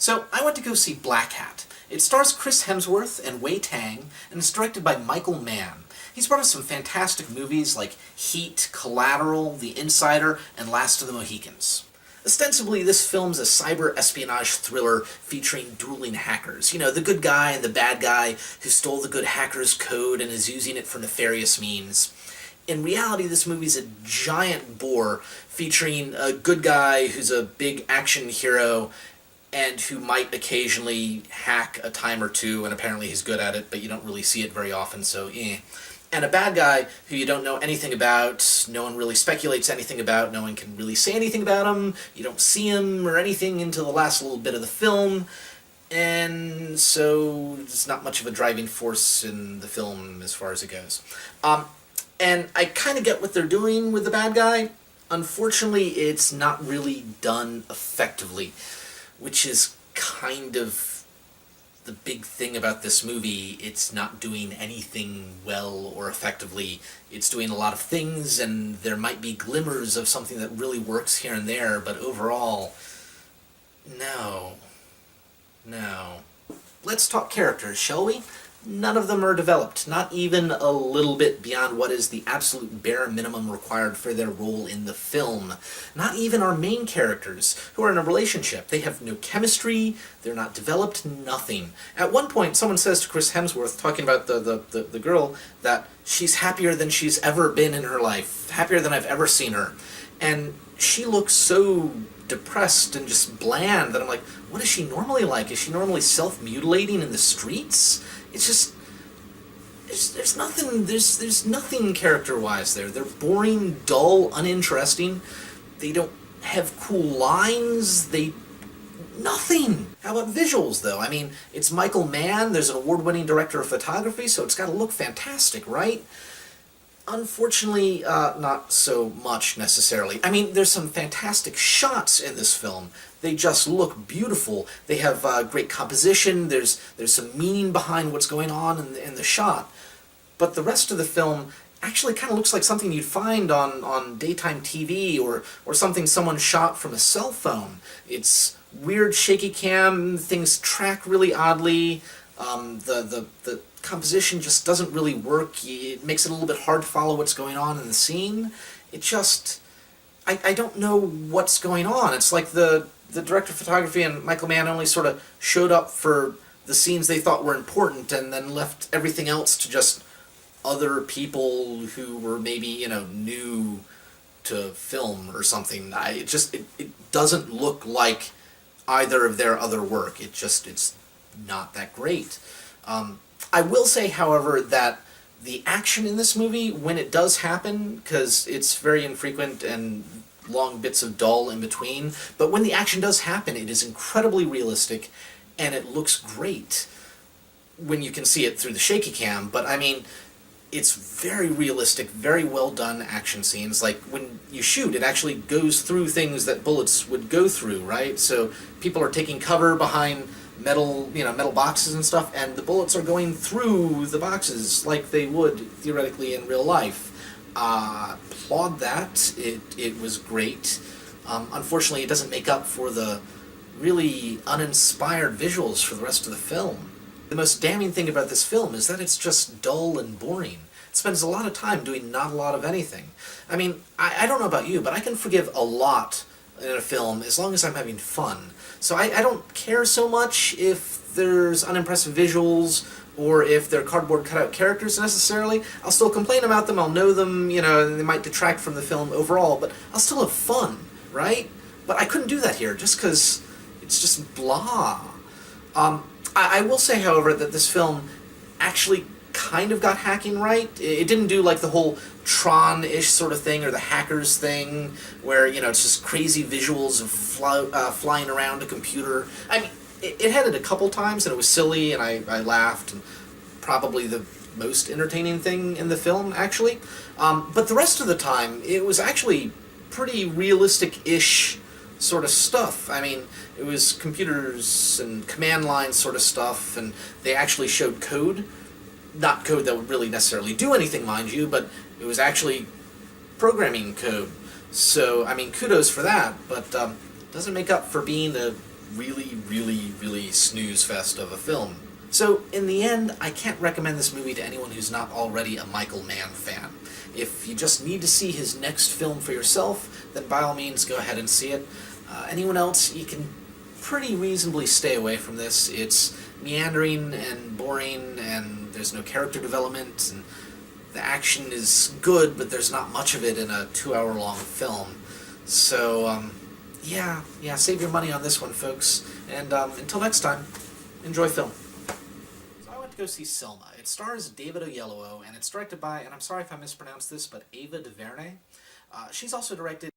So I went to go see Blackhat. It stars Chris Hemsworth and Wei Tang, and it's directed by Michael Mann. He's brought us some fantastic movies like Heat, Collateral, The Insider, and Last of the Mohicans. Ostensibly, this film's a cyber espionage thriller featuring dueling hackers. You know, the good guy and the bad guy who stole the good hacker's code and is using it for nefarious means. In reality, this movie's a giant bore featuring a good guy who's a big action hero and who might occasionally hack a time or two, and apparently he's good at it, but you don't really see it very often, so eh. And a bad guy who you don't know anything about, no one really speculates anything about, no one can really say anything about him, you don't see him or anything until the last little bit of the film, and so it's not much of a driving force in the film as far as it goes. And I kind of get what they're doing with the bad guy. Unfortunately, it's not really done effectively, which is kind of the big thing about this movie. It's not doing anything well or effectively. It's doing a lot of things, and there might be glimmers of something that really works here and there, but overall, no. Let's talk characters, shall we? None of them are developed, not even a little bit beyond what is the absolute bare minimum required for their role in the film. Not even our main characters, who are in a relationship. They have no chemistry, they're not developed, nothing. At one point, someone says to Chris Hemsworth, talking about the girl, that she's happier than she's ever been in her life, happier than I've ever seen her. And she looks so depressed and just bland that I'm like, what is she normally like? Is she normally self-mutilating in the streets? It's just, there's nothing character-wise there. They're boring, dull, uninteresting. They don't have cool lines. Nothing. How about visuals, though? I mean, it's Michael Mann. There's an award-winning director of photography, so it's got to look fantastic, right? Unfortunately, not so much, necessarily. I mean, there's some fantastic shots in this film. They just look beautiful. They have great composition. There's some meaning behind what's going on in the shot. But the rest of the film actually kind of looks like something you'd find on daytime TV or something someone shot from a cell phone. It's weird, shaky cam. Things track really oddly. The composition just doesn't really work. It makes it a little bit hard to follow what's going on in the scene. It just... I don't know what's going on. It's like the director of photography and Michael Mann only sort of showed up for the scenes they thought were important and then left everything else to just other people who were maybe, you know, new to film or something. It doesn't look like either of their other work. It's not that great. I will say, however, that the action in this movie, when it does happen, because it's very infrequent and long bits of dull in between, but when the action does happen, it is incredibly realistic, and it looks great when you can see it through the shaky cam. But I mean, it's very realistic, very well done action scenes. Like, when you shoot, it actually goes through things that bullets would go through, right? So people are taking cover behind metal boxes and stuff, and the bullets are going through the boxes like they would theoretically in real life. Applaud that. It was great. Unfortunately, it doesn't make up for the really uninspired visuals for the rest of the film. The most damning thing about this film is that it's just dull and boring. It spends a lot of time doing not a lot of anything. I mean, I don't know about you, but I can forgive a lot in a film as long as I'm having fun. So I don't care so much if there's unimpressive visuals or if they're cardboard cutout characters necessarily. I'll still complain about them, I'll know them, you know, and they might detract from the film overall, but I'll still have fun, right? But I couldn't do that here just because it's just blah. I will say, however, that this film actually kind of got hacking right. It didn't do like the whole Tron-ish sort of thing or the hackers thing where, you know, it's just crazy visuals of flying around a computer. I mean, it had it a couple times and it was silly and I laughed, and probably the most entertaining thing in the film, actually. But the rest of the time, it was actually pretty realistic-ish sort of stuff. I mean, it was computers and command line sort of stuff, and they actually showed code. Not code that would really necessarily do anything, mind you, but it was actually programming code. So, I mean, kudos for that, but doesn't make up for being a really, really, really snooze fest of a film. So, in the end, I can't recommend this movie to anyone who's not already a Michael Mann fan. If you just need to see his next film for yourself, then by all means go ahead and see it. Anyone else, you can pretty reasonably stay away from this. It's meandering and boring, and there's no character development, and the action is good, but there's not much of it in a 2-hour-long film. So, yeah, save your money on this one, folks. And until next time, enjoy film. So I went to go see Selma. It stars David Oyelowo, and it's directed by, and I'm sorry if I mispronounced this, but Ava DuVernay. She's also directed